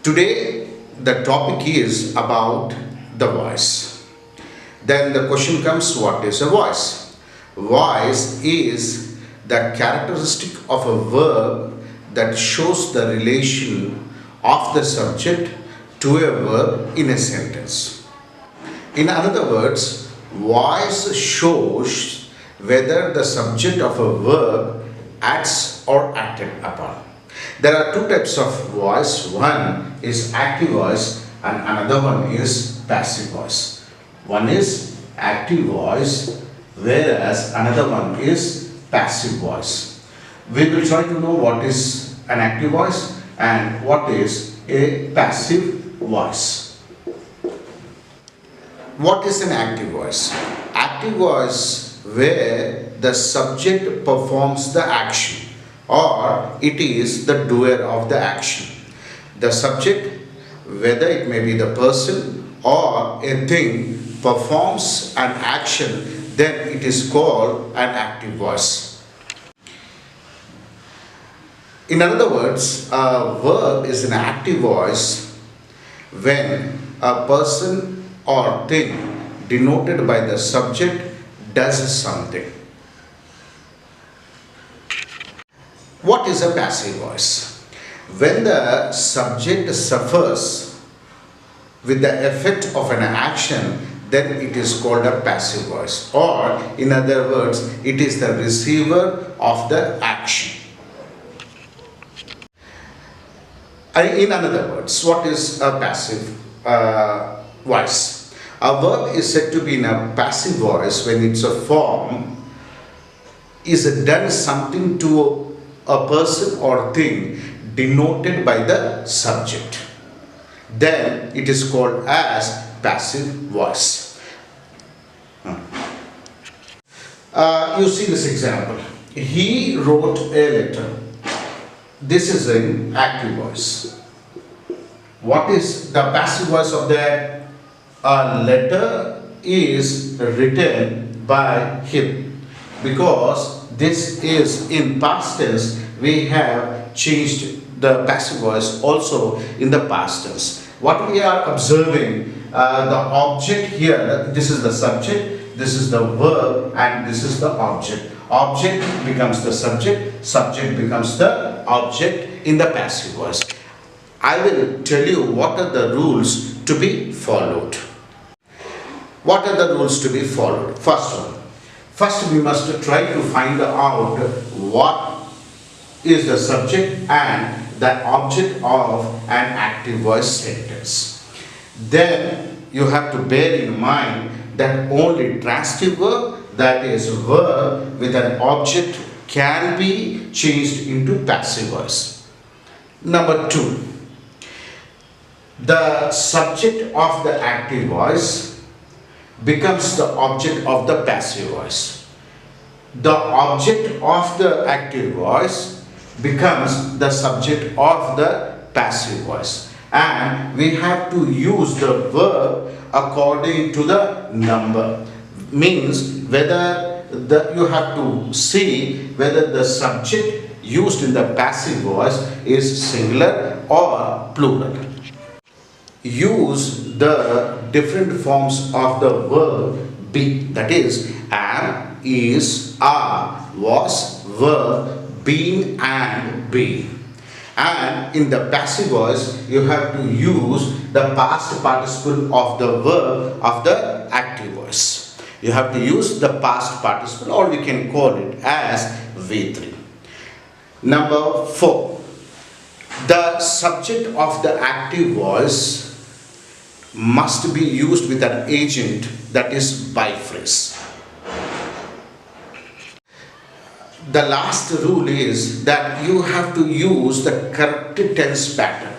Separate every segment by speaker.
Speaker 1: Today, the topic is about the voice. Then the question comes, what is a voice? Voice is the characteristic of a verb that shows the relation of the subject to a verb in a sentence. In other words, voice shows whether the subject of a verb acts or acted upon. There are two types of voice. One is active voice and another one is passive voice. One is active voice whereas another one is passive voice. We will try to know what is an active voice and what is a passive voice. What is an active voice? Active voice where the subject performs the action or it is the doer of the action. The subject, whether it may be the person or a thing, performs an action, then it is called an active voice. In other words, a verb is an active voice when a person or thing denoted by the subject does something. What is a passive voice? When the subject suffers with the effect of an action, then it is called a passive voice, or in other words, it is the receiver of the action. In other words, what is a passive voice? A verb is said to be in a passive voice when its a form is done something to a person or thing denoted by the subject. Then it is called as passive voice. You see this example. He wrote a letter. This is an active voice. What is the passive voice of that? A letter is written by him. Because this is in past tense, we have changed the passive voice also in the past tense. What we are observing, the object here, this is the subject, this is the verb, and this is the object. Object becomes the subject, subject becomes the object in the passive voice. I will tell you what are the rules to be followed. What are the rules to be followed? First we must try to find out what is the subject and the object of an active voice sentence. Then you have to bear in mind that only transitive verb, that is verb with an object, can be changed into passive voice. Number 2, the subject of the active voice becomes the object of the passive voice. The object of the active voice becomes the subject of the passive voice. And we have to use the verb according to the number. Means whether you have to see whether the subject used in the passive voice is singular or plural. Use the different forms of the verb be, that is am, is, are, was, were, been and be. And in the passive voice you have to use the past participle of the verb of the active voice. You have to use the past participle, or we can call it as V3. Number 4, the subject of the active voice must be used with an agent, that is by phrase. The last rule is that you have to use the correct tense pattern.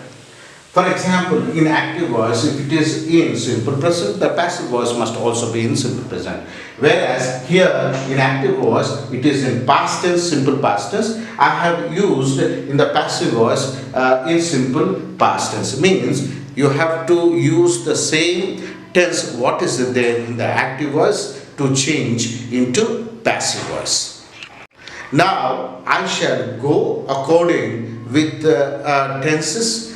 Speaker 1: For example, in active voice, if it is in simple present, the passive voice must also be in simple present. Whereas here in active voice, it is in past tense, simple past tense. I have used in the passive voice in simple past tense. Means you have to use the same tense what is there in the active voice to change into passive voice. Now I shall go according with the tenses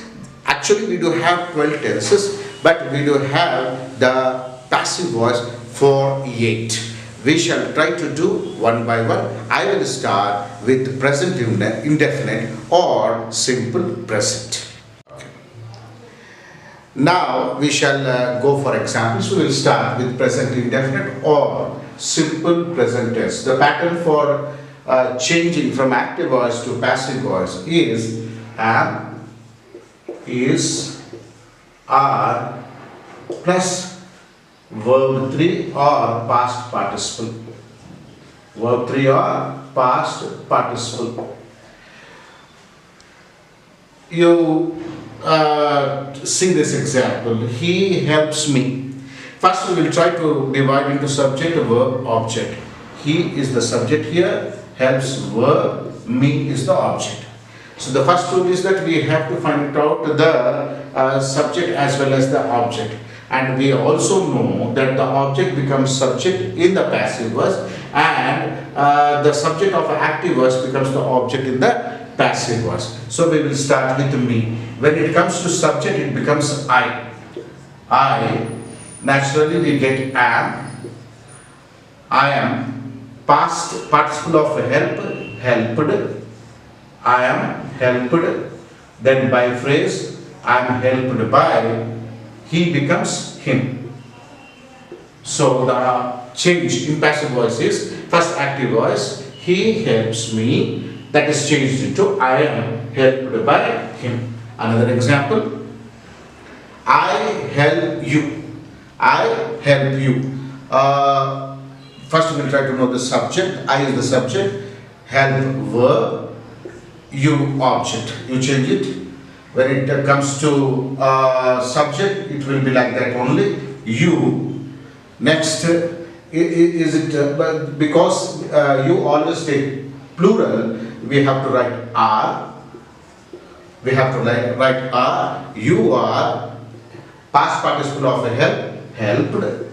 Speaker 1: Actually, we do have 12 tenses, but we do have the passive voice for 8. We shall try to do one by one. I will start with present indefinite or simple present. Now we shall go for examples. We will start with present indefinite or simple present tense. The pattern for changing from active voice to passive voice is am, is, are plus verb 3 or past participle. Verb 3 or past participle. You see this example. He helps me. First we will try to divide into subject, verb, object. He is the subject here, helps verb, me is the object. So the first rule is that we have to find out the subject as well as the object. And we also know that the object becomes subject in the passive voice, and the subject of an active voice becomes the object in the passive voice. So we will start with me. When it comes to subject, it becomes I. I, naturally we get am. I am. Past participle of help, helped. I am helped. Then by phrase, I am helped by. He becomes him. So the change in passive voice is first active voice, he helps me, that is changed into I am helped by him. Another example, I help you. I help you. First we will try to know the subject. I is the subject, help verb, you object. You change it. When it comes to subject, it will be like that only. You. Next, is it because you always take plural, we have to write are. We have to write are. You are. Past participle of a help, helped.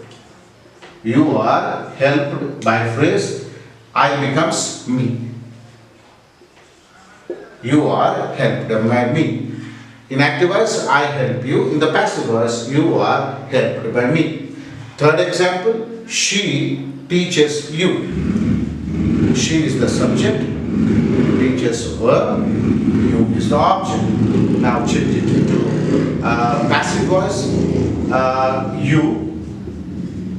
Speaker 1: You are helped by phrase. I becomes me. You are helped by me. In active voice, I help you. In the passive voice, you are helped by me. Third example, she teaches you. She is the subject, teaches verb, you is the object. Now change it into passive voice. You,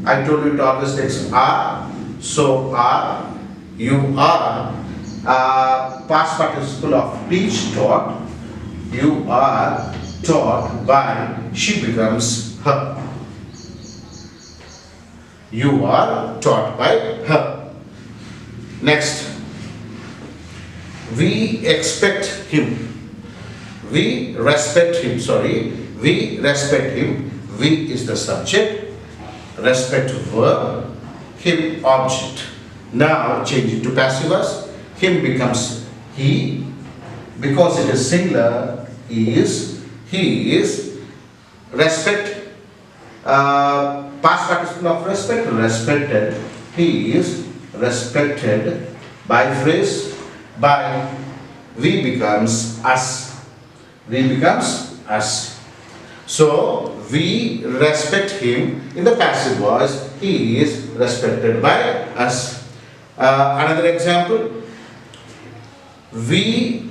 Speaker 1: I told you it always takes are, so are, you are. Past participle of teach, taught. You are taught by, she becomes her. You are taught by her. Next, we expect him. We respect him, sorry. We respect him. We is the subject, respect verb, him object. Now change it to passive voice. Him becomes he. Because it is singular, he is, respect, past participle of respect, respected, he is respected, by phrase, by, we becomes us, we becomes us. So, we respect him. In the passive voice, he is respected by us. Another example, we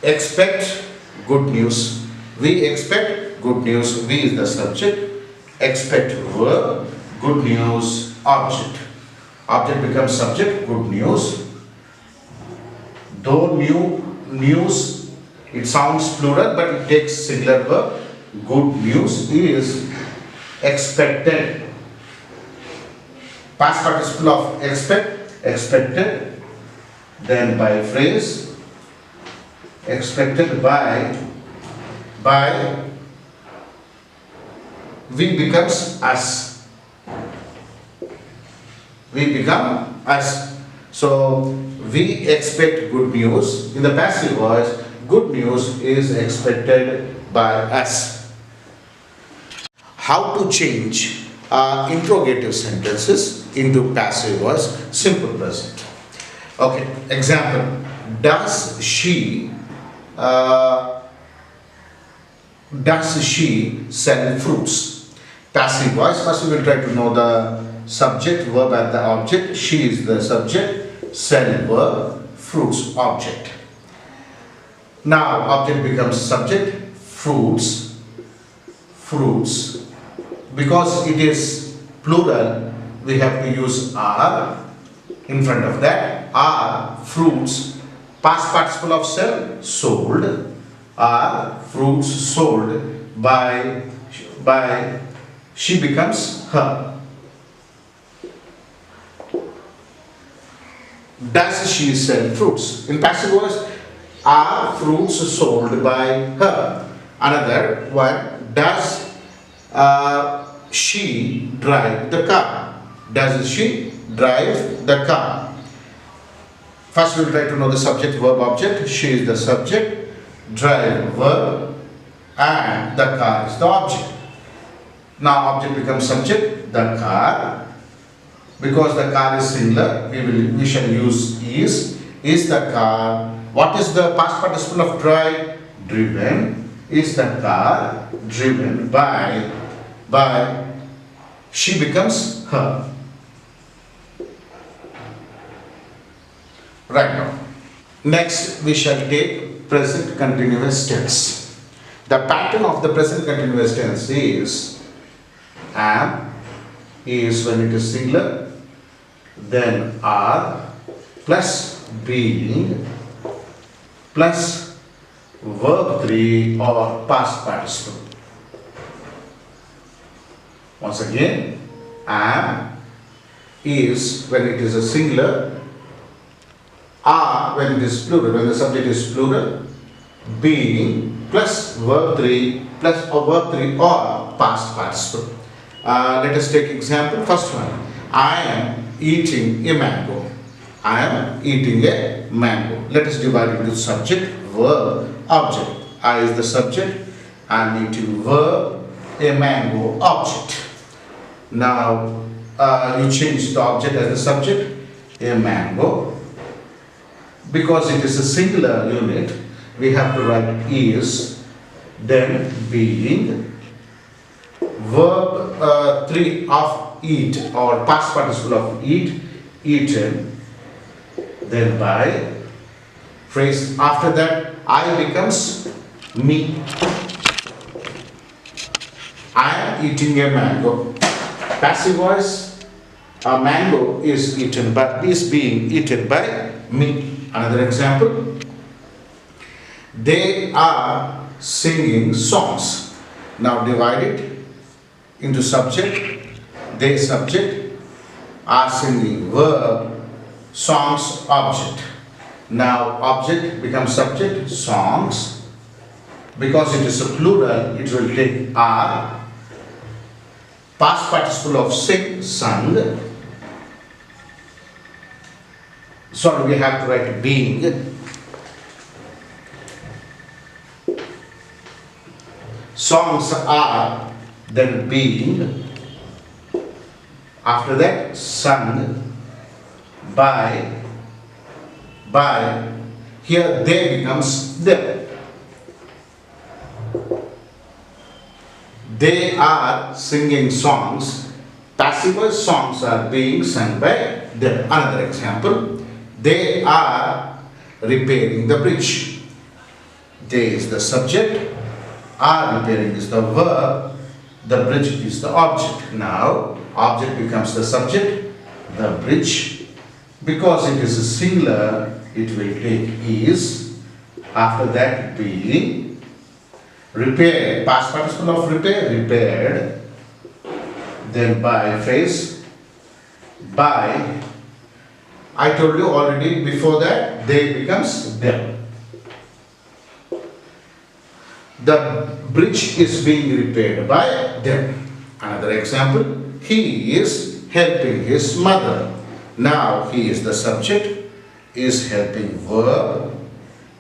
Speaker 1: expect good news. We expect good news. We is the subject. Expect verb. Good news object. Object becomes subject. Good news. Though news, it sounds plural, but it takes singular verb. Good news is expected. Past participle of expect, expected. Then by phrase, expected by, we becomes us. We become us. So, we expect good news. In the passive voice, good news is expected by us. How to change interrogative sentences into passive voice, simple present. Okay, example. Does she Does she sell fruits? Passive voice. First we will try to know the subject, verb and the object. She is the subject, sell verb, fruits object. Now object becomes subject, fruits, fruits. Because it is plural, we have to use are in front of that. Are fruits, past participle of sell, sold. Are fruits sold by she becomes her. Does she sell fruits? In passive voice, are fruits sold by her? Another one, does she drive the car? Does she drive the car? First we will try to know the subject, verb, object. She is the subject, drive verb, and the car is the object. Now object becomes subject, the car. Because the car is singular, we shall use is. Is the car. What is the past participle of drive? Driven. Is the car driven by she becomes her. Right now. Next we shall take present continuous tense. The pattern of the present continuous tense is am is when it is singular, then are plus being plus verb 3 or past participle. Once again, am is when it is a singular, are when it is plural, when the subject is plural, being plus verb 3 plus or verb 3 or past participle. Let us take example. First one, I am eating a mango. I am eating a mango. Let us divide it into subject, verb, object. I is the subject, I am eating verb, a mango, object. Now you change the object as the subject, a mango. Because it is a singular unit, we have to write is, then being, verb 3 of eat or past participle of eat, eaten, then by, phrase after that, I becomes me. I am eating a mango. Passive voice, a mango is being eaten by me. Another example, they are singing songs. Now divide it into subject, they subject, are singing verb, songs object. Now object becomes subject, songs. Because it is a plural, it will take are, past participle of sing, sung. Sorry, we have to write being. Songs are, then being. After that, sung by. Here they becomes them. They are singing songs. Passive voice, songs are being sung by them. Another example, they are repairing the bridge. They is the subject, are repairing is the verb, the bridge is the object. Now object becomes the subject, the bridge. Because it is a singular, it will take is. After that, being, repair, past participle of repair, repaired, then by, phrase by. I told you already before that, they becomes them. The bridge is being repaired by them. Another example, he is helping his mother. Now he is the subject, is helping verb,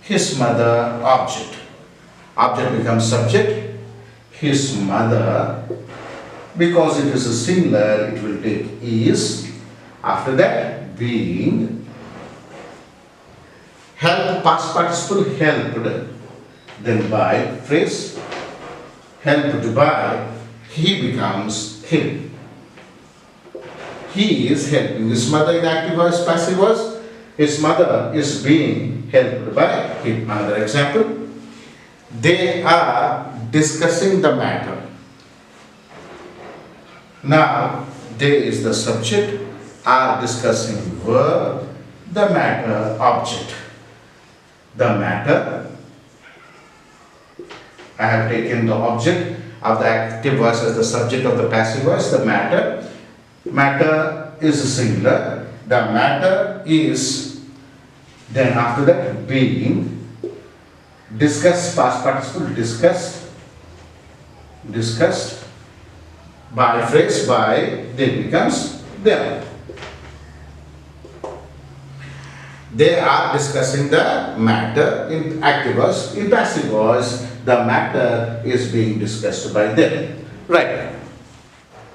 Speaker 1: his mother object. Object becomes subject, his mother. Because it is a singular, it will take is. After that, being, help, past participle helped, then by, phrase helped by, he becomes him. He is helping his mother in active voice, passive voice. His mother is being helped by him. Another example. They are discussing the matter. Now, they is the subject, are discussing verb, the matter object. The matter, I have taken the object of the active voice as the subject of the passive voice, the matter. Matter is singular. The matter is, then after that, being. Discuss, past participle, discussed. Discussed. By phrase, by, then becomes them. They are discussing the matter in active voice. In passive voice, the matter is being discussed by them. Right.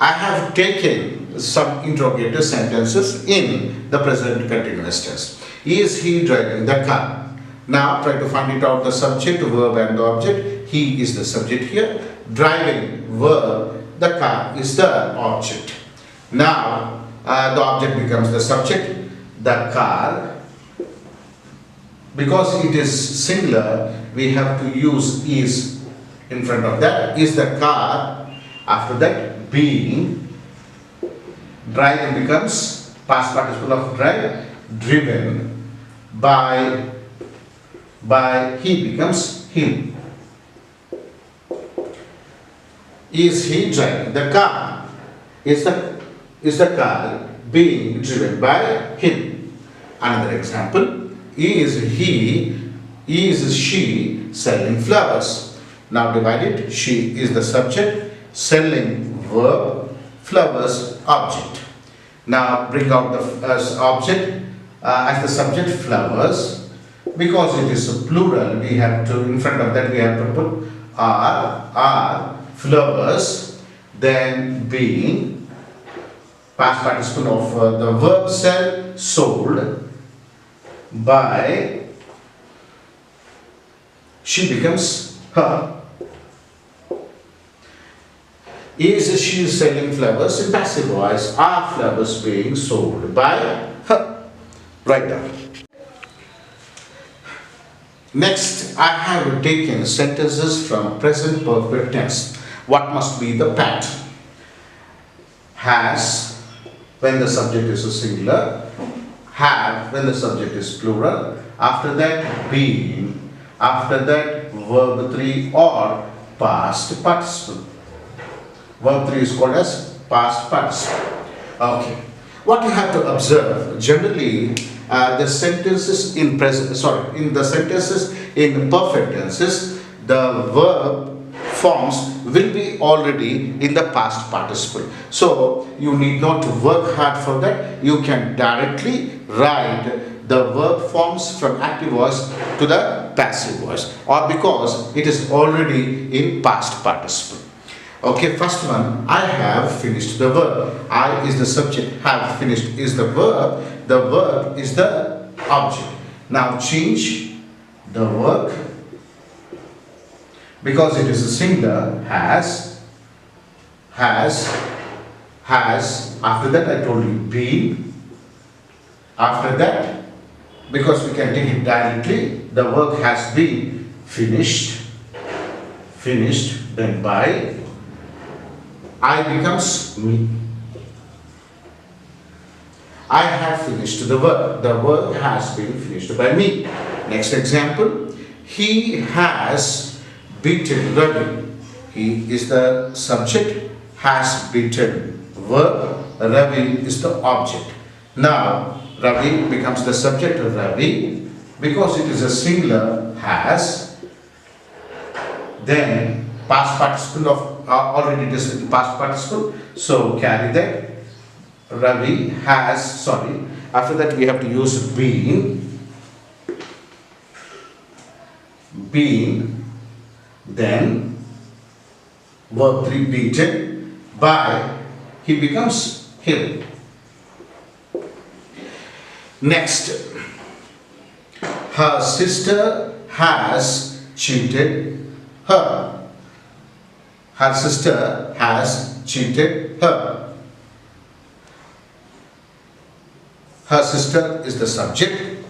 Speaker 1: I have taken some interrogative sentences in the present continuous tense. Is he driving the car? Now try to find it out, the subject, verb and the object. He is the subject here. Driving, verb, the car is the object. Now the object becomes the subject. The car, because it is singular, we have to use is in front of that. Is the car. After that, being. Driving becomes past participle of drive. Driven. By, he becomes him. Is he driving the car? Is the car being driven by him? Another example. Is she selling flowers? Now divide it. She is the subject, selling verb, flowers object. Now bring out the object as the subject, flowers. Because it is a plural, we have to, in front of that we have to put are flowers. Then being, past participle of the verb sell, sold. By, she becomes her. Is she selling flowers? In passive voice, are flowers being sold by her? Write down. Next, I have taken sentences from present perfect tense. What must be the pattern? Has, when the subject is a singular. Have, when the subject is plural. After that, being. After that, verb 3 or past participle. Verb 3 is called as past participle. Okay. What you have to observe, generally, the sentences in the sentences in perfect tenses, the verb forms will be already in the past participle. So you need not work hard for that. You can directly write the verb forms from active voice to the passive voice, or because it is already in past participle. Okay, first one, I have finished the verb. I is the subject, have finished is the verb is the object. Now change the verb, because it is a singular, has, after that I told you been, after that, because we can take it directly, the verb has been finished, then by, I becomes me. I have finished the verb. The verb has been finished by me. Next example. He has beaten Ravi. He is the subject, has beaten. Verb, Ravi is the object. Now, Ravi becomes the subject of Ravi. Because it is a singular, has. Then, past participle of already this is the past participle, so carry that. Ravi has, after that we have to use been, then verb 3 beaten, by, he becomes him. Next, her sister has cheated her. Her sister has cheated her. Her sister is the subject.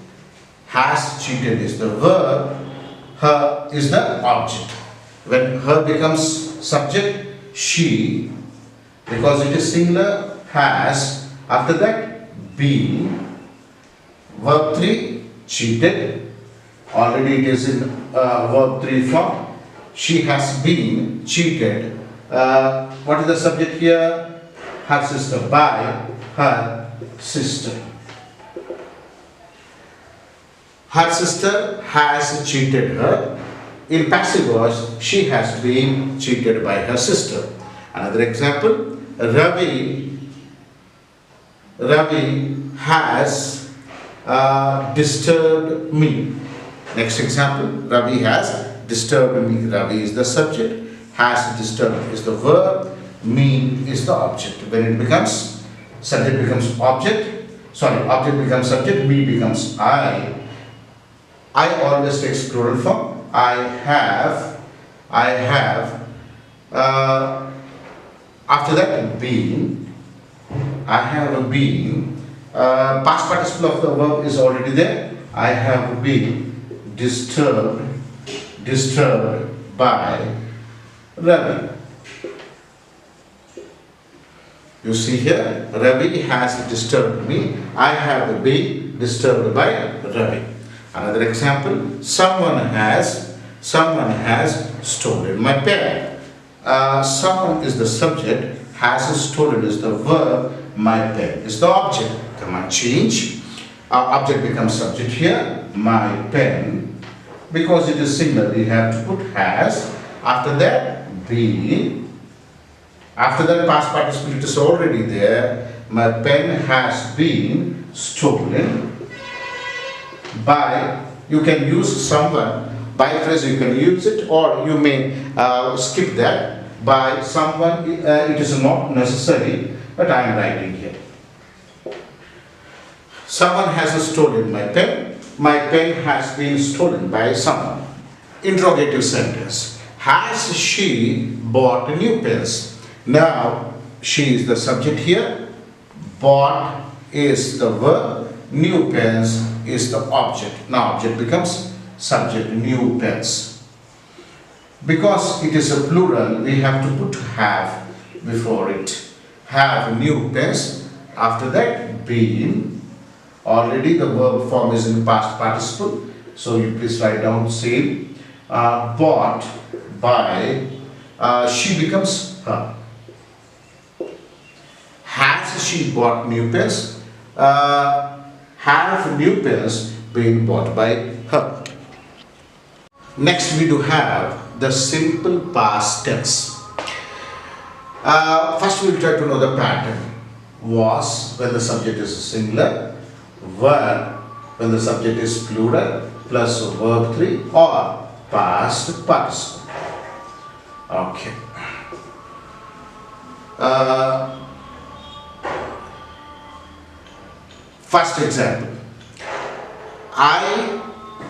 Speaker 1: Has cheated is the verb. Her is the object. When her becomes subject, she, because it is singular, has, after that, been, verb 3, cheated. Already it is in verb 3 form. She has been cheated. What is the subject here? Her sister, by her sister. Her sister has cheated her. In passive voice, she has been cheated by her sister. Another example, Ravi has disturbed me. Next example, Ravi has disturbed me. Ravi is the subject, has disturbed is the verb, me is the object. When it becomes, subject becomes object, object becomes subject, me becomes I. I always takes plural form. I have, after that been, I have been, past participle of the verb is already there. I have been disturbed by Ravi. You see here, Ravi has disturbed me. I have been disturbed by Ravi. Another example, someone has stolen my pen. Someone is the subject, has stolen is the verb, my pen is the object. Command change. Object becomes subject here, my pen. Because it is singular, we have to put has. After that, been. After that, past participle is already there. My pen has been stolen by. You can use someone. By phrase you can use it, or you may skip that. By someone, it is not necessary, but I am writing here. Someone has stolen my pen. My pen has been stolen by someone. Interrogative sentence. Has she bought new pens? Now, she is the subject here. Bought is the verb. New pens is the object. Now, object becomes subject, new pens. Because it is a plural, we have to put have before it. Have new pens. After that, been. Already the verb form is in past participle. So you please write down same. Bought by. She becomes her. Has she bought new pens? Have new pens been bought by her? Next we do have the simple past tense. First we will try to know the pattern. Was when the subject is singular, were when the subject is plural, plus verb 3 or past participle. Okay. First example. I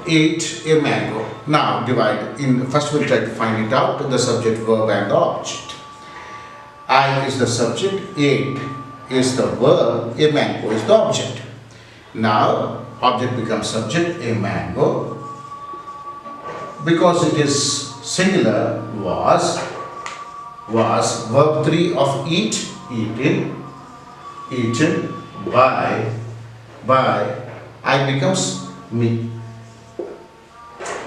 Speaker 1: ate a mango. Now divide in. First we'll try to find it out, the subject, verb and the object. I is the subject, ate is the verb, a mango is the object. Now object becomes subject, a mango. Because it is singular, was verb 3 of eat, eaten by I becomes me.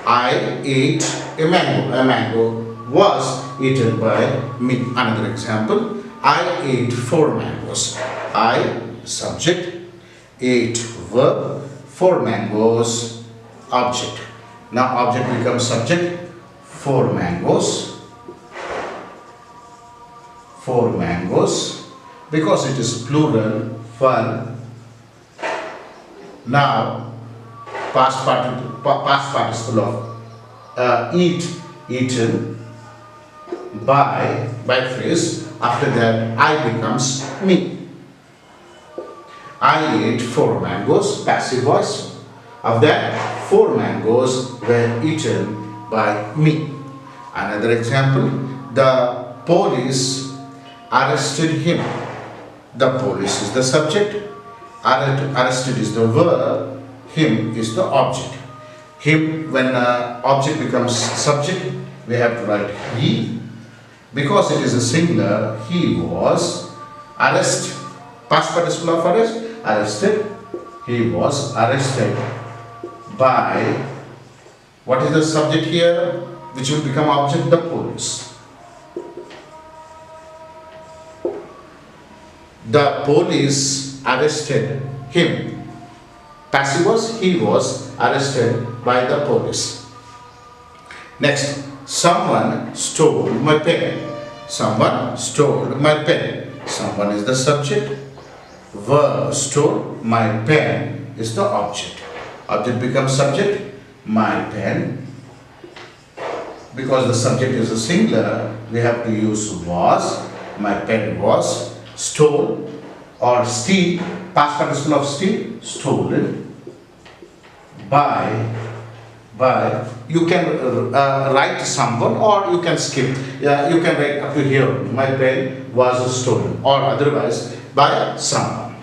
Speaker 1: I ate a mango. A mango was eaten by me. Another example, I ate 4 mangoes. I subject, ate verb, 4 mangoes object. Now object becomes subject, 4 mangoes. 4 mangoes. Because it is plural, 1. Now past participle of eat, eaten by phrase. After that I becomes me. I ate 4 mangoes, passive voice. Of that 4 mangoes were eaten by me. Another example, the police arrested him. The police is the subject, arrested is the verb, him is the object. Him, when object becomes subject, we have to write he. Because it is a singular, he was arrested. Past participle of arrest, arrested. He was arrested by, what is the subject here, which will become object? The police. The police arrested him. Passive was, he was arrested by the police. Next, someone stole my pen. Someone stole my pen. Someone is the subject. Verb stole, my pen is the object. Object becomes subject, my pen. Because the subject is a singular, we have to use was. My pen was stole or steal. Past participle of steal, stolen. By. You can write someone or you can skip. You can write up to here. My pen was stolen, or otherwise by someone.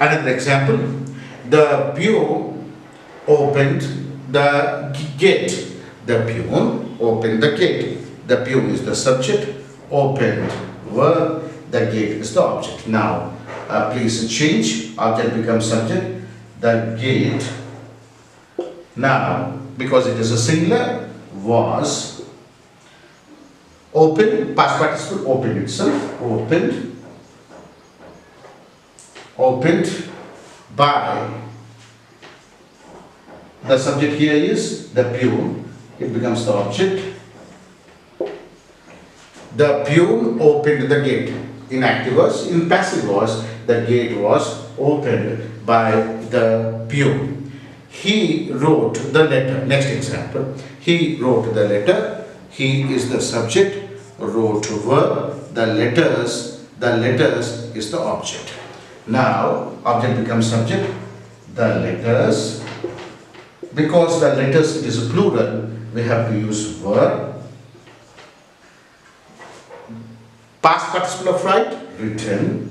Speaker 1: Another example, the peon opened the gate. The peon opened the gate. The peon is the subject, opened verb, the gate is the object. Now, please change, object becomes subject, the gate. Now, because it is a singular, was opened, past participle, opened itself, opened by, the subject here is the peon, it becomes the object. The peon opened the gate. In active was, in passive was, the gate was opened by the peon. He wrote the letter. Next example, he wrote the letter. He is the subject, wrote verb, the letters is the object. Now, object becomes subject, the letters. Because the letters it is a plural, we have to use verb. Past participle of write, written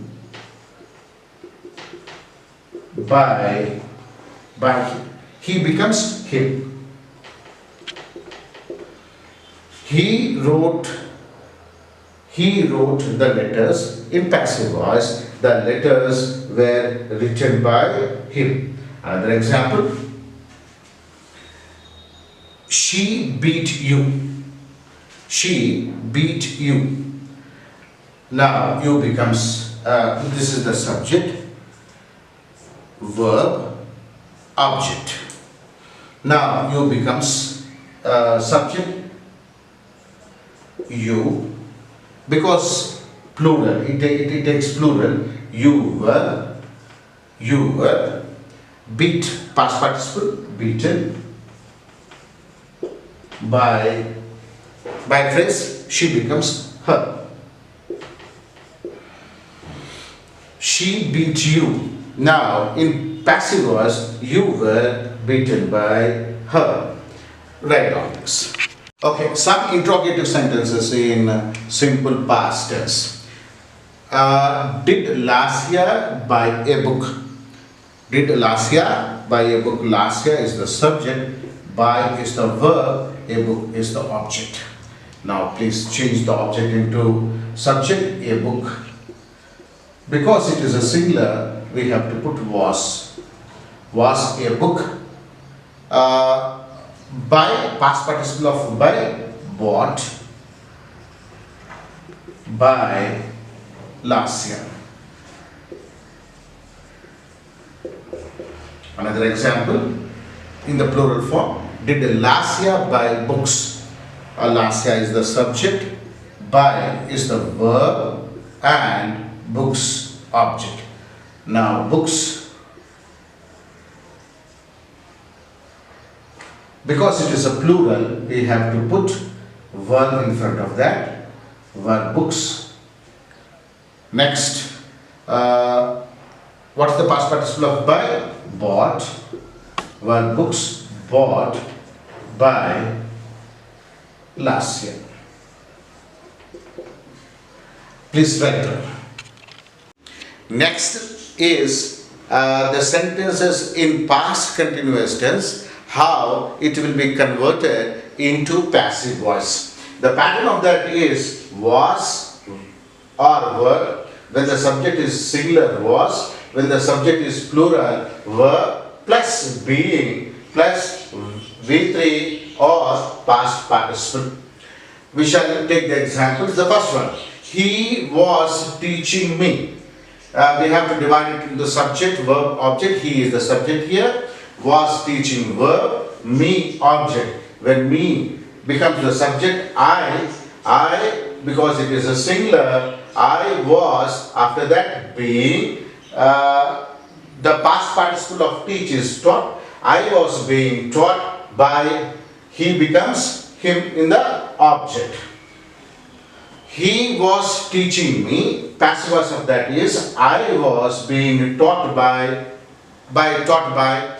Speaker 1: by he becomes him. He wrote the letters. In passive voice, the letters were written by him. Another example, she beat you. She beat you. Now, you becomes, this is the subject, verb, object. Now, you becomes subject, you, because plural, it takes plural, you were, beat, past participle, beaten, by phrase, she becomes her. She beat you. Now, in passive voice, you were beaten by her. Write down this. Okay, some interrogative sentences in simple past tense. Did Lasya buy a book? Did Lasya buy a book? Lasya is the subject, buy is the verb, a book is the object. Now, please change the object into subject, a book. Because it is a singular, we have to put was. Was a book. By, past participle of by, bought by Lasya. Another example, in the plural form, did Lasya buy books? Lasya is the subject, buy is the verb, and books object. Now, books, because it is a plural, we have to put verb in front of that, verb books. Next, what is the past participle of buy? Bought, verb books, bought by last year. Please write down. Next is the sentences in past continuous tense, how it will be converted into passive voice. The pattern of that is was or were. When the subject is singular, was. When the subject is plural, were plus being plus V3 or past participle. We shall take the examples. The first one, he was teaching me. We have to divide it into subject, verb, object. He is the subject here. Was teaching verb, me object. When me becomes the subject, I because it is a singular, I was, after that being, the past participle of teach is taught. I was being taught by, he becomes him in the object. He was teaching me, passive voice of that is, I was being taught by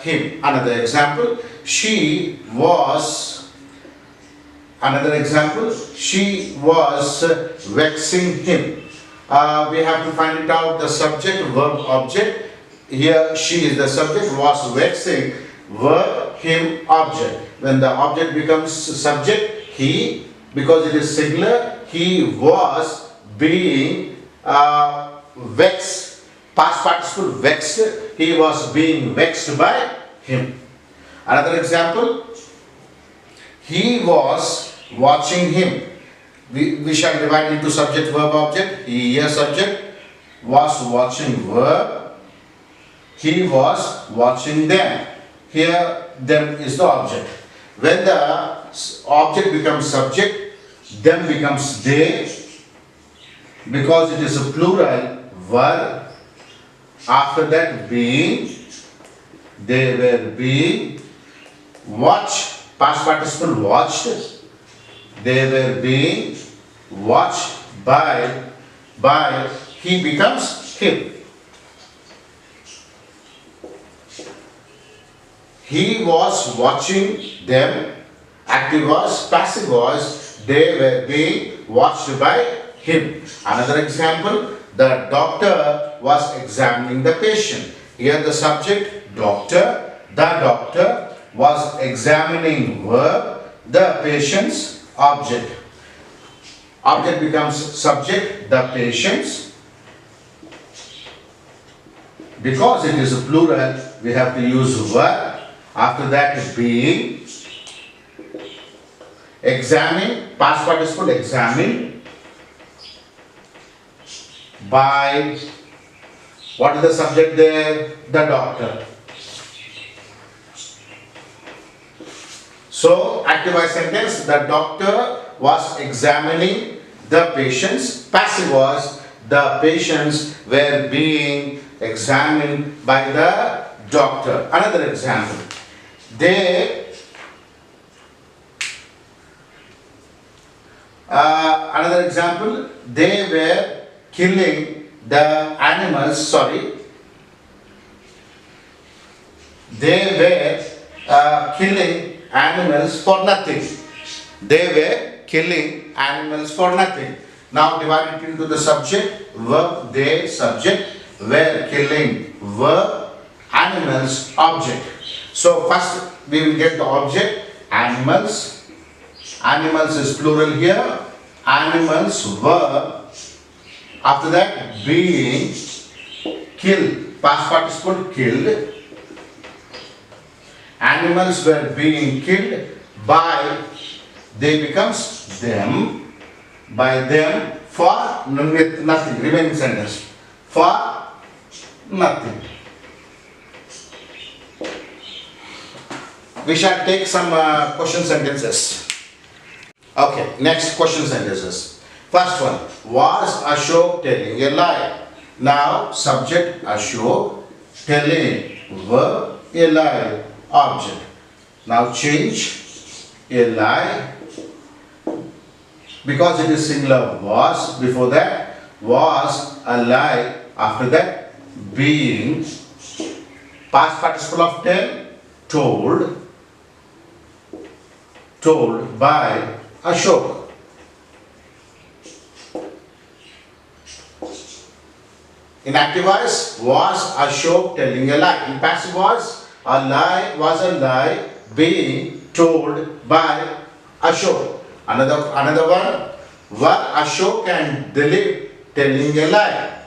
Speaker 1: him. Another example, she was, another example, she was vexing him. We have to find it out, the subject, verb, object. Here she is the subject, was vexing, verb, him, object. When the object becomes subject, he, because it is singular, he was being vexed, past participle vexed, he was being vexed by him. Another example, he was watching him. We shall divide into subject, verb, object. He here subject, was watching verb, he was watching them. Here them is the object. When the object becomes subject, them becomes they, because it is a plural verb. After that being, they were being, watch, past participle watched, they were being watched by, he becomes him. He was watching them, active voice, passive voice, they were being watched by him. Another example, the doctor was examining the patient. Here the subject, doctor, the doctor was examining verb, the patient's object. Object becomes subject, the patient's. Because it is a plural, we have to use verb. After that being, examine, past participle examine, by, what is the subject there? The doctor. So, active voice sentence, the doctor was examining the patients. Passive was, the patients were being examined by the doctor. Another example, another example, they were killing the animals, they were killing animals for nothing. They were killing animals for nothing. Now divide it into the subject, verb, they, subject, were killing, verb, animals, object. So first we will get the object, animals. Animals is plural here. Animals were, after that being, killed, past participle killed. Animals were being killed by, they becomes them, by them for nothing, remaining sentence, for nothing. We shall take some question sentences. Okay, next question sentences. First one, was Ashok telling a lie? Now, subject Ashok, telling, verb, a lie, object. Now change, a lie, because it is singular was, before that was, a lie, after that being, past participle of tell, told by, Ashok. In active voice, was Ashok telling a lie? In passive voice, a lie was a lie being told by Ashok. Another one, were Ashok and Dilip telling a lie?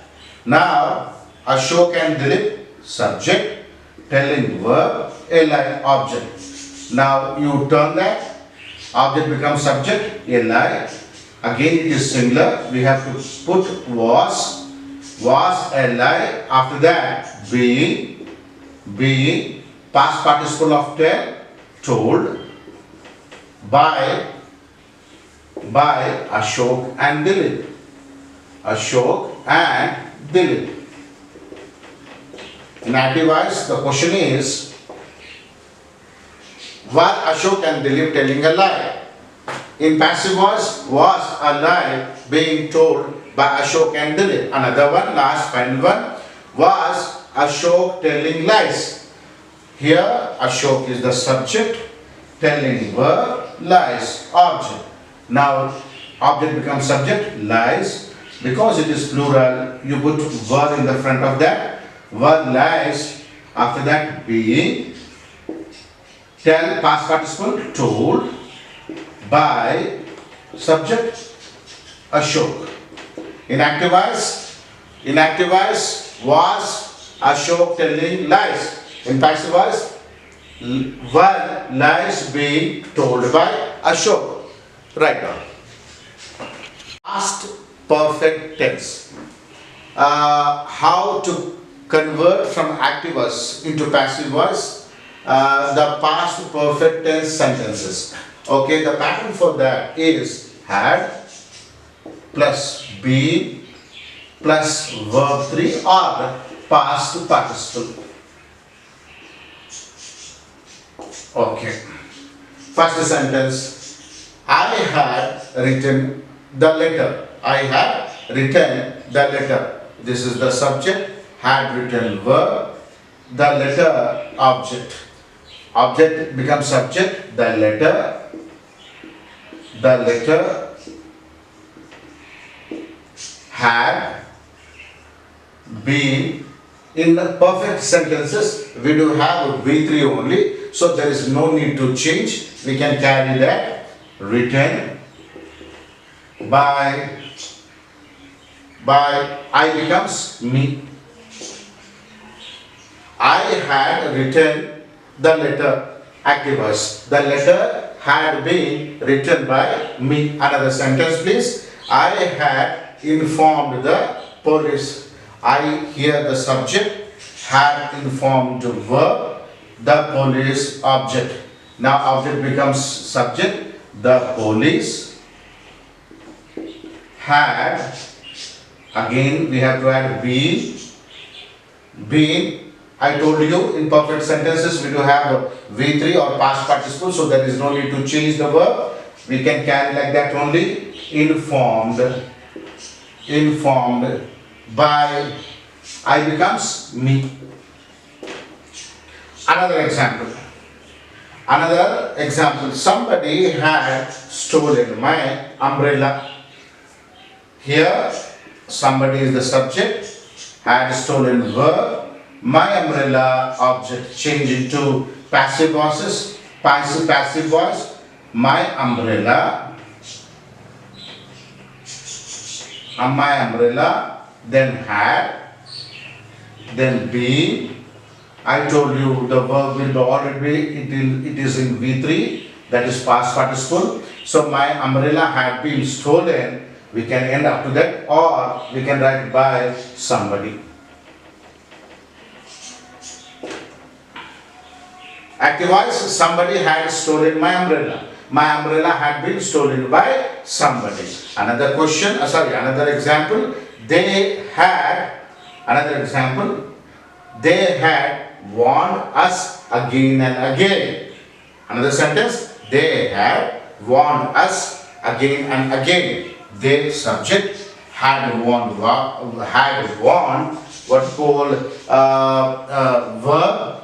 Speaker 1: Now, Ashok and Dilip, subject, telling verb, a lie, object. Now, you turn that, object becomes subject, a lie. Again, it is similar. We have to put was a lie. After that, being, past participle of tell, told, by Ashok and Dilip. Ashok and Dilip. In active voice, the question is, were Ashok and Dilip telling a lie? In passive voice, was a lie being told by Ashok and Dilip? Another one, last final one, was Ashok telling lies? Here, Ashok is the subject, telling verb, lies, object. Now, object becomes subject, lies. Because it is plural, you put verb in the front of that. Verb lies. After that, being, tell, past participle, told, by, subject, Ashok. In active voice, was Ashok telling lies? In passive voice, were lies being told by Ashok? Write down. Past perfect tense. How to convert from active voice into passive voice? The past perfect tense sentences. Okay, the pattern for that is had plus been plus verb 3 or past participle. Okay. First sentence, I had written the letter. I had written the letter. This is the subject, had written verb, the letter object. Object becomes subject, the letter had been. In the perfect sentences, we do have V3 only, so there is no need to change. We can carry that. Written by I becomes me. I had written the letter, active voice. The letter had been written by me. Another sentence, please. I had informed the police. I, here the subject, had informed the verb, the police, object. Now object becomes subject, the police had, again we have to add been. I told you in perfect sentences we do have V3 or past participle, so there is no need to change the verb. We can carry like that only. Informed by, I becomes me. Another example, somebody had stolen my umbrella. Here somebody is the subject, had stolen verb, my umbrella, object. Change into passive voices, passive voice, my umbrella, then had, then be. I told you the verb will already be, it is in V3, that is past participle. So my umbrella had been stolen, we can end up to that, or we can write by somebody. Active voice, somebody had stolen my umbrella. My umbrella had been stolen by somebody. Another example, they had warned us again and again. Another sentence, they had warned us again and again. They, subject, had warned, what called verb,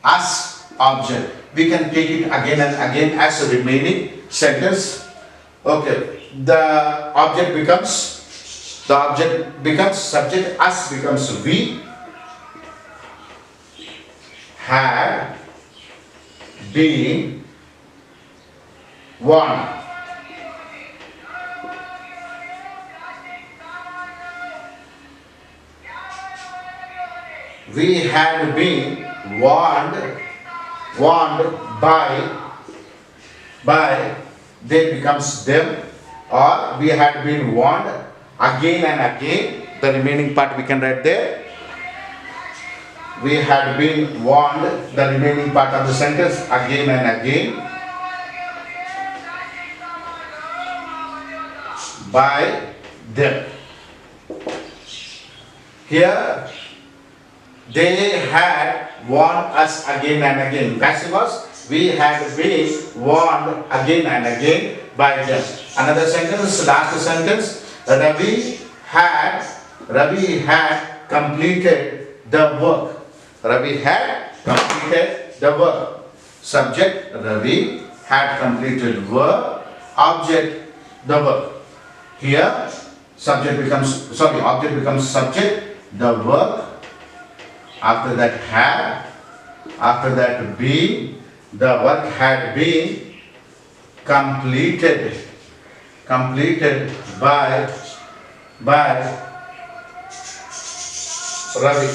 Speaker 1: us, object. We can take it again and again as a remaining sentence. Okay, the object becomes subject, us becomes we, had been warned. We had been warned by, they becomes them, or we had been warned again and again. The remaining part we can write there. We had been warned, the remaining part of the sentence, again and again by them. Here they had warned us again and again. Passive was, we had been warned again and again by them. Another sentence, last sentence, Ravi had completed the work. Ravi had completed the work. Subject, Ravi had completed work. Object, the work. Here, object becomes subject, the work. After that had, after that be, the work had been completed by Ravi.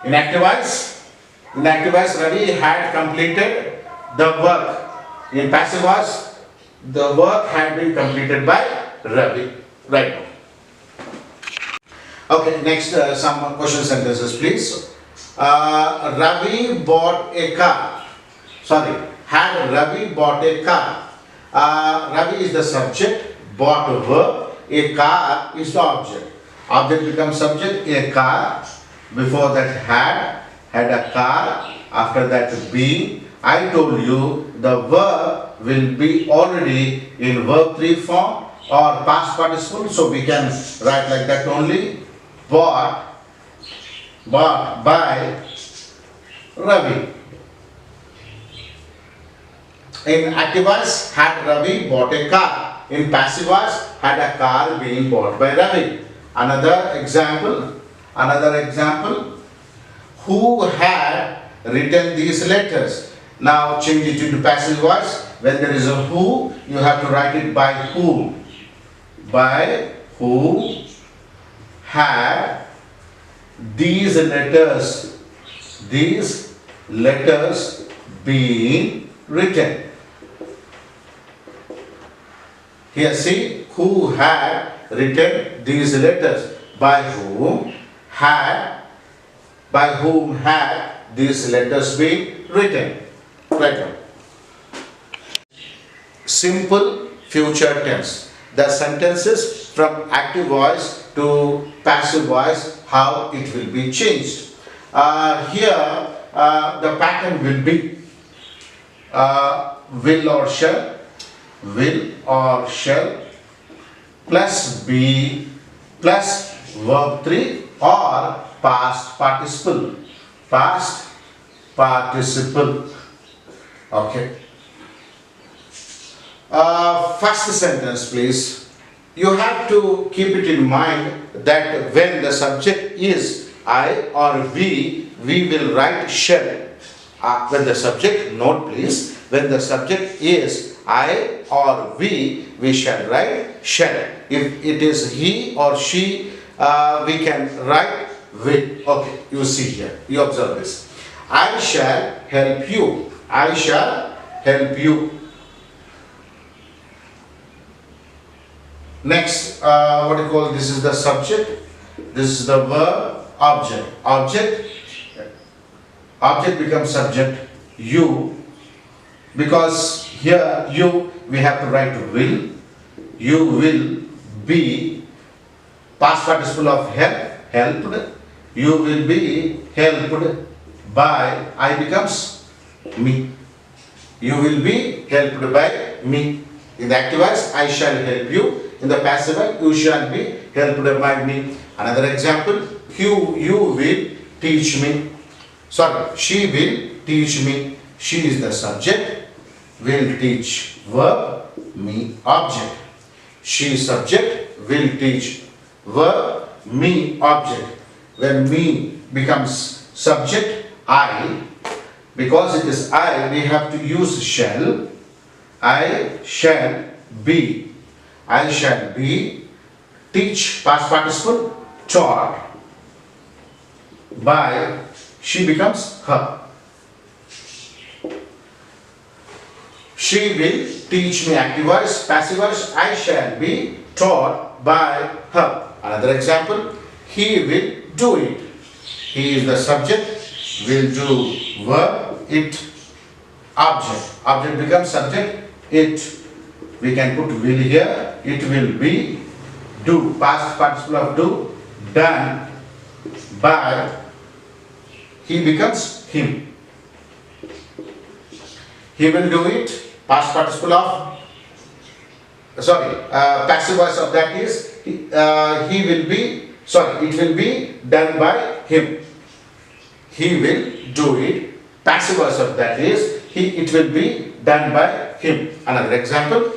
Speaker 1: In active voice, Ravi had completed the work. In passive voice, the work had been completed by Ravi. Right. Okay, next some question sentences please. Ravi bought a car. Had Ravi bought a car? Ravi is the subject, bought a verb, a car is the object. Object becomes subject, a car. Before that had a car. After that be. I told you the verb will be already in verb 3 form or past participle, so we can write like that only. Bought by Ravi. In active voice, had Ravi bought a car. In passive voice, had a car being bought by Ravi. Another example. Who had written these letters? Now change it into passive voice. When there is a who, you have to write it by whom. By who had these letters been written. Here see, who had written these letters, by whom had these letters been written. Right now. Simple future tense. The sentences from active voice to passive voice, how it will be changed. Here the pattern will be will or shall plus be plus verb 3 or past participle. Okay. First sentence please. You have to keep it in mind that when the subject is I or we will write shall. When the subject, note please, when the subject is I or we shall write shall. If it is he or she, we can write will. Okay, you see here, you observe this. I shall help you. I shall help you. Next, what do you call, this is the subject, this is the verb, object. Object becomes subject, you, because here you, we have to write will. You will be past participle of helped. You will be helped by, I becomes me. You will be helped by me. In the active voice, I shall help you. In the passive voice, you shall be helped by me. Another example, you will teach me. She will teach me. She is the subject. will teach verb, me object. She subject will teach verb, me object. When me becomes subject, I, because it is I, we have to use shall. I shall be. I shall be. Teach, past participle, taught by. She becomes her. She will teach me, active voice, passive voice. I shall be taught by her. Another example, he will do it. He is the subject, will do verb, it object. Object becomes subject, it. We can put will here, it will be, do, past participle of do, done by, he becomes him. He will do it, past participle of, passive voice of that is, he will be, it will be done by him. He will do it, passive voice of that is, it will be done by him. Another example,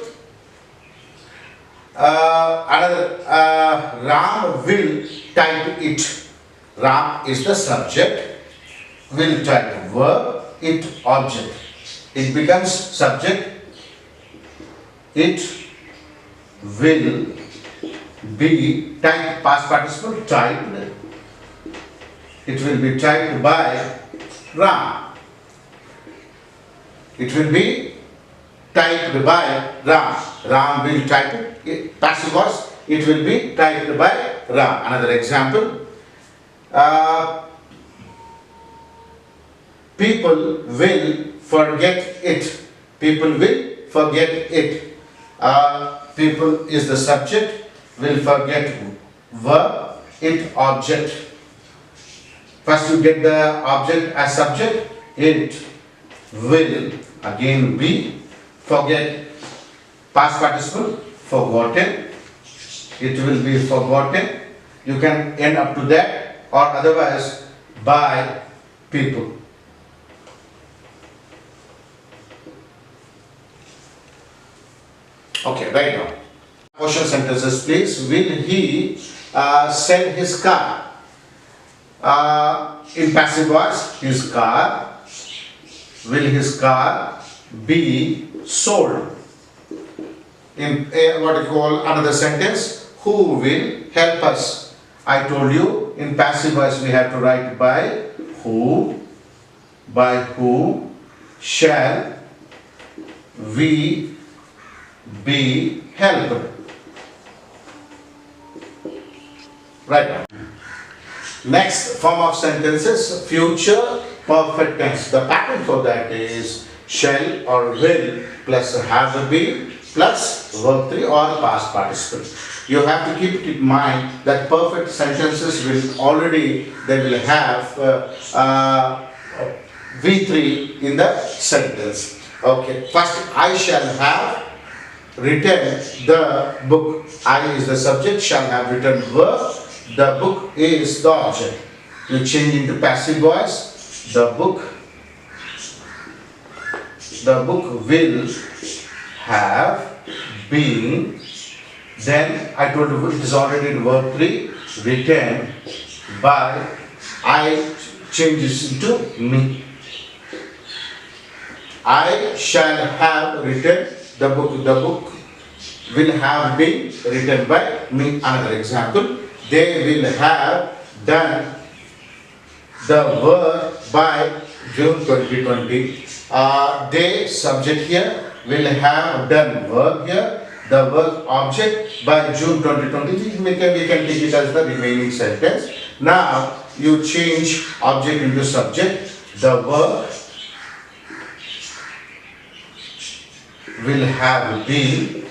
Speaker 1: Ram will type it. Ram is the subject, will type verb, it object. It becomes subject, it will be typed, past participle typed, it will be typed by Ram. It will be typed by Ram. Ram will type it, passive voice, it will be typed by Ram. Another example, people will forget it. People will forget it. People is the subject, will forget verb, it object. First you get the object as subject, it will again be, forget, past participle, forgotten, it will be forgotten. You can end up to that, or otherwise by people. Okay, right now. Question sentences, please. Will he sell his car? In passive voice, his car. Will his car be sold? In what you call another sentence, who will help us? I told you in passive voice we have to write by who shall we be helped. Right now. Next form of sentences, future perfect tense. The pattern for that is shall or will plus have be plus verb 3 or past participle. You have to keep it in mind that perfect sentences will already, they will have V3 in the sentence. Okay, first I shall have written the book. I is the subject, shall have written verb, the book is the object. You change into passive voice, the book will have been, then I told you it is already in verb 3, written by, I changes into me. I shall have written the book will have been written by me. Another example, they will have done the work by June 2020. They subject here, will have done work here, the work object by June 2020. We can take it as the remaining sentence. Now you change object into subject, the work will have been,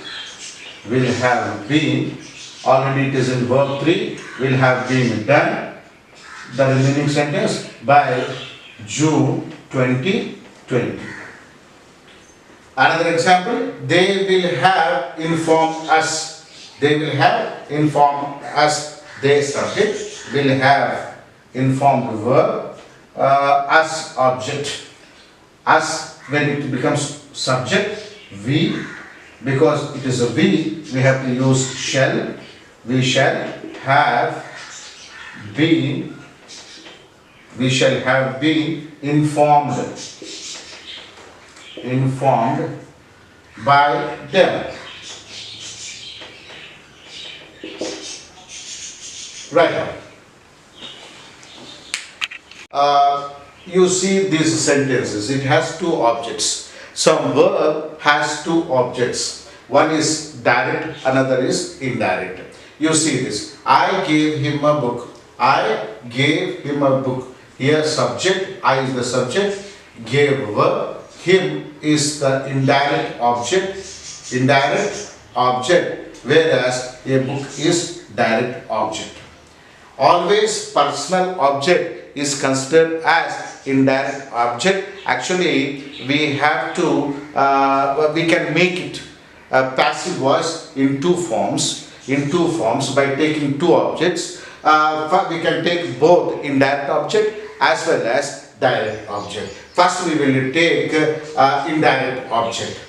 Speaker 1: already it is in verb 3, will have been done, the remaining sentence by June 2020. Another example, they will have informed us. They will have informed us. They subject, will have informed verb, us object. Us when it becomes subject, we, because it is a we have to use shall. We shall have been, we shall have been informed by them. Right. You see these sentences, it has two objects. Some verb has two objects. One is direct, another is indirect. You see this. I gave him a book. I gave him a book. Here subject, I is the subject, gave verb, him is the indirect object, whereas a book is direct object. Always personal object is considered as indirect object. Actually, we have to, we can make it a passive voice in two forms. By taking two objects. We can take both indirect object as well as direct object. First, we will take indirect object.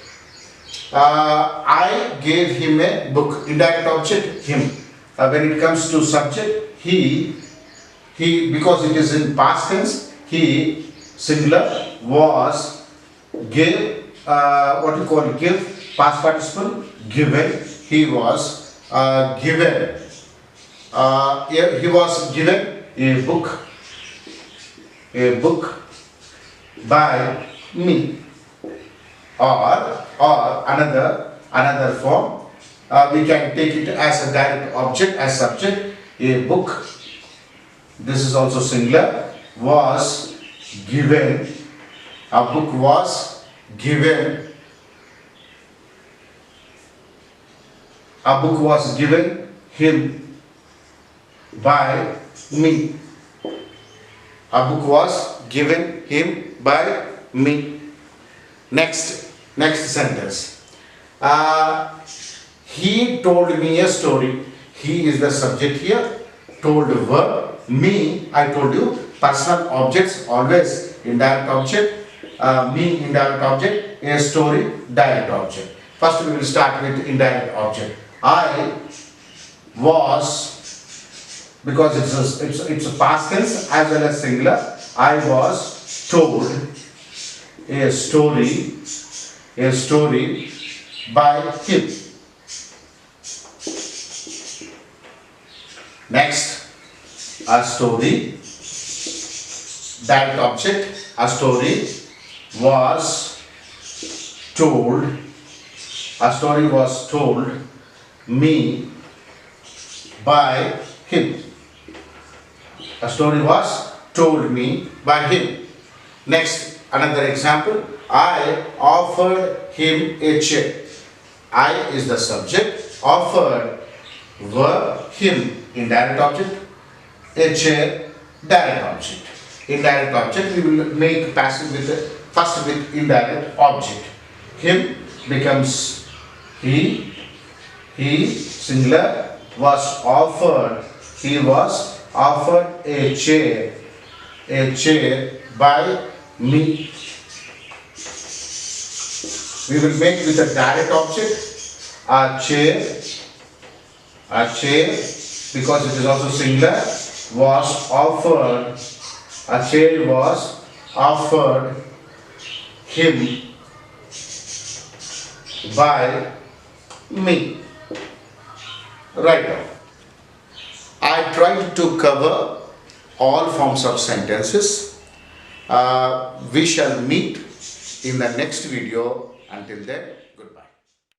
Speaker 1: I gave him a book. Indirect object, him. When it comes to subject, he, because it is in past tense, he, singular, was, gave, what you call give, past participle, given, he was given. He was given a book by me. Or another form, we can take it as a direct object, as subject, a book, this is also singular, was given, a book was given, a book was given him by me. A book was given him by me. Next sentence. He told me a story. He is the subject here. Told verb. Me, I told you, personal objects always indirect object. Me, indirect object. A story, direct object. First we will start with indirect object. I was, because it's a past tense as well as singular, I was told a story by him. Next, a story, direct object, a story was told, a story was told me by him. A story was told me by him. Next, another example. I offered him a chair. I is the subject. Offered, verb, him, indirect object. A chair, direct object. Indirect object we will make passive with first with indirect object. Him becomes he, singular, was offered, he was offered a chair by me. We will make with a direct object, a chair, because it is also singular, was offered, a chair was offered him by me. Right now, I tried to cover all forms of sentences. We shall meet in the next video. Until then,